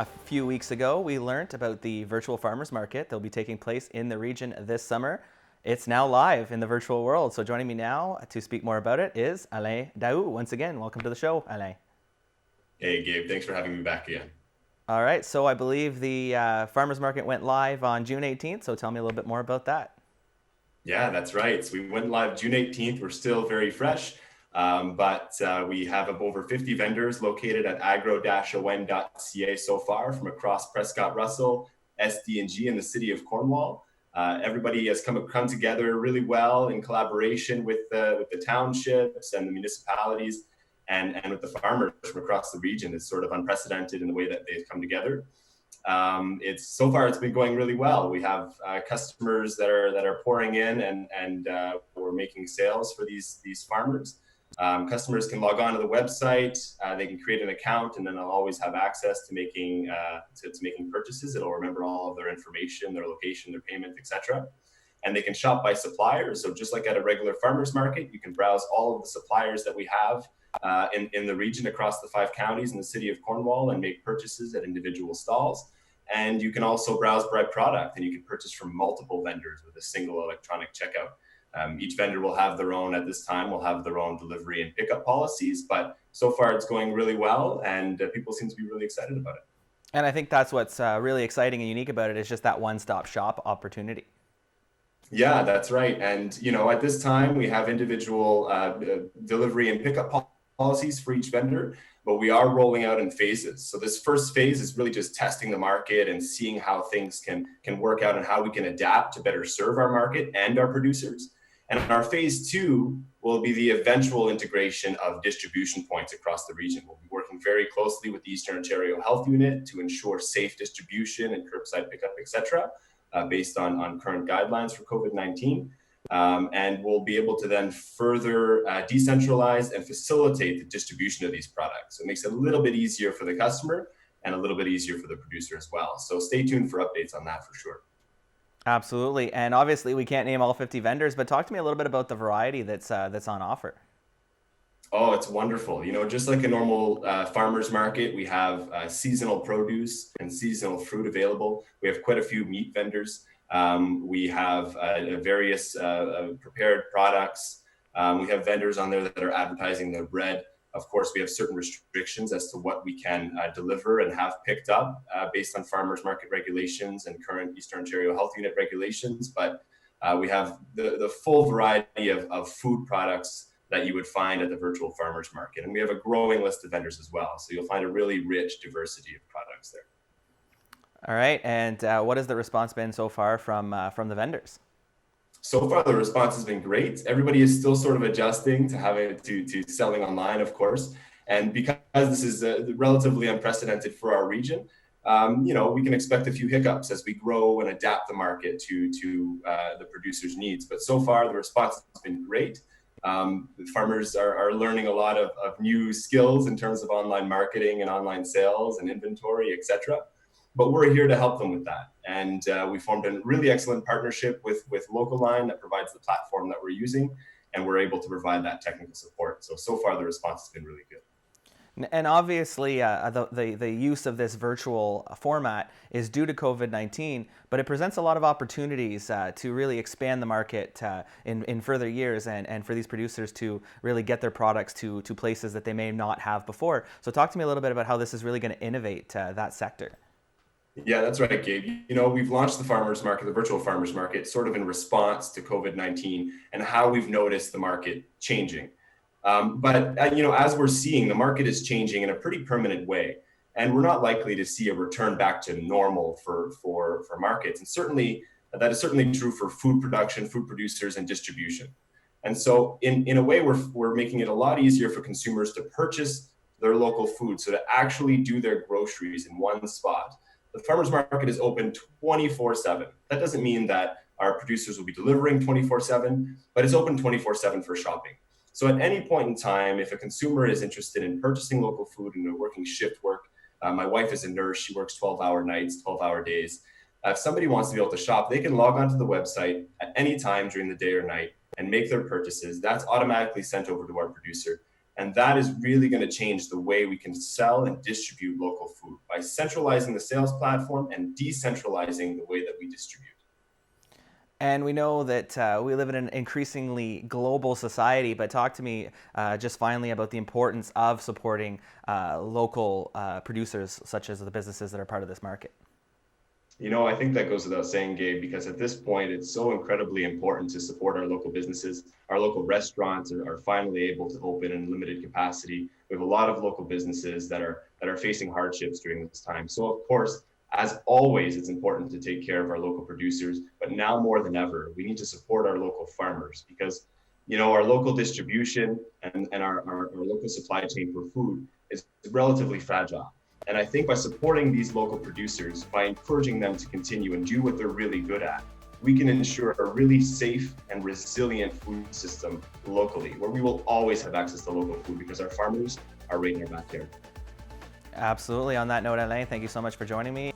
A few weeks ago, we learned about the virtual farmers market that will be taking place in the region this summer. It's now live in the virtual world. So joining me now to speak more about it is Alain Daou. Once again, welcome to the show, Alain. Hey, Gabe, thanks for having me back again. All right, so I believe the farmers market went live on June 18th. So tell me a little bit more about that. Yeah, that's right. So we went live June 18th. We're still very fresh, but we have over 50 vendors located at agro-on.ca so far from across Prescott Russell, SD&G, and the city of Cornwall. Everybody has come together really well in collaboration with the townships and the municipalities and with the farmers from across the region. It's sort of unprecedented in the way that they've come together. It's been going really well. We have customers that are pouring in, and we're making sales for these farmers. Customers can log on to the website. They can create an account, and then they'll always have access to making making purchases. It'll remember all of their information, their location, their payment, etc. And they can shop by suppliers. So just like at a regular farmers market, you can browse all of the suppliers that we have in the region across the 5 counties in the city of Cornwall and make purchases at individual stalls. And you can also browse by product, and you can purchase from multiple vendors with a single electronic checkout. Each vendor will have their own, at this time, will have their own delivery and pickup policies, but so far it's going really well, and people seem to be really excited about it. And I think that's what's really exciting and unique about it is just that one-stop shop opportunity. Yeah, that's right. And at this time, we have individual delivery and pickup policies for each vendor, but we are rolling out in phases. So this first phase is really just testing the market and seeing how things can work out and how we can adapt to better serve our market and our producers. And our phase 2 will be the eventual integration of distribution points across the region. We'll be working very closely with the Eastern Ontario Health Unit to ensure safe distribution and curbside pickup, etc., based on current guidelines for COVID-19. And we'll be able to then further decentralize and facilitate the distribution of these products. So it makes it a little bit easier for the customer and a little bit easier for the producer as well. So stay tuned for updates on that for sure. Absolutely. And obviously, we can't name all 50 vendors, but talk to me a little bit about the variety that's on offer. Oh, it's wonderful. Just like a normal farmer's market, we have seasonal produce and seasonal fruit available. We have quite a few meat vendors. We have various prepared products. We have vendors on there that are advertising their bread. Of course, we have certain restrictions as to what we can deliver and have picked up based on farmers market regulations and current Eastern Ontario Health Unit regulations. But we have the full variety of food products that you would find at the virtual farmers market. And we have a growing list of vendors as well. So you'll find a really rich diversity of products there. All right. And what has the response been so far from the vendors? So far, the response has been great. Everybody is still sort of adjusting to selling online, of course. And because this is relatively unprecedented for our region, we can expect a few hiccups as we grow and adapt the market to the producers' needs. But so far, the response has been great. The farmers are learning a lot of new skills in terms of online marketing and online sales and inventory, etc. But we're here to help them with that. And we formed a really excellent partnership with Local Line that provides the platform that we're using, and we're able to provide that technical support. So far, the response has been really good. And obviously, the use of this virtual format is due to COVID-19, but it presents a lot of opportunities to really expand the market in further years and for these producers to really get their products to places that they may not have before. So talk to me a little bit about how this is really going to innovate that sector. Yeah, that's right, Gabe. We've launched the farmers market, the virtual farmers market, sort of in response to COVID-19 and how we've noticed the market changing. But as we're seeing, the market is changing in a pretty permanent way, and we're not likely to see a return back to normal for markets. And certainly, that is certainly true for food production, food producers, and distribution. And so, in a way, we're making it a lot easier for consumers to purchase their local food, so to actually do their groceries in one spot. The farmers market is open 24/7. That doesn't mean that our producers will be delivering 24/7, but it's open 24/7 for shopping. So at any point in time, if a consumer is interested in purchasing local food and they're working shift work, my wife is a nurse, she works 12-hour nights, 12-hour days. If somebody wants to be able to shop, they can log onto the website at any time during the day or night and make their purchases. That's automatically sent over to our producer. And that is really going to change the way we can sell and distribute local food by centralizing the sales platform and decentralizing the way that we distribute. And we know that we live in an increasingly global society, but talk to me just finally about the importance of supporting local producers, such as the businesses that are part of this market. You know, I think that goes without saying, Gabe, because at this point, it's so incredibly important to support our local businesses. Our local restaurants are finally able to open in limited capacity. We have a lot of local businesses that are facing hardships during this time. So, of course, as always, it's important to take care of our local producers. But now more than ever, we need to support our local farmers because, you know, our local distribution and our local supply chain for food is relatively fragile. And I think by supporting these local producers, by encouraging them to continue and do what they're really good at, we can ensure a really safe and resilient food system locally, where we will always have access to local food because our farmers are right in our backyard. Absolutely. On that note, Alain, thank you so much for joining me.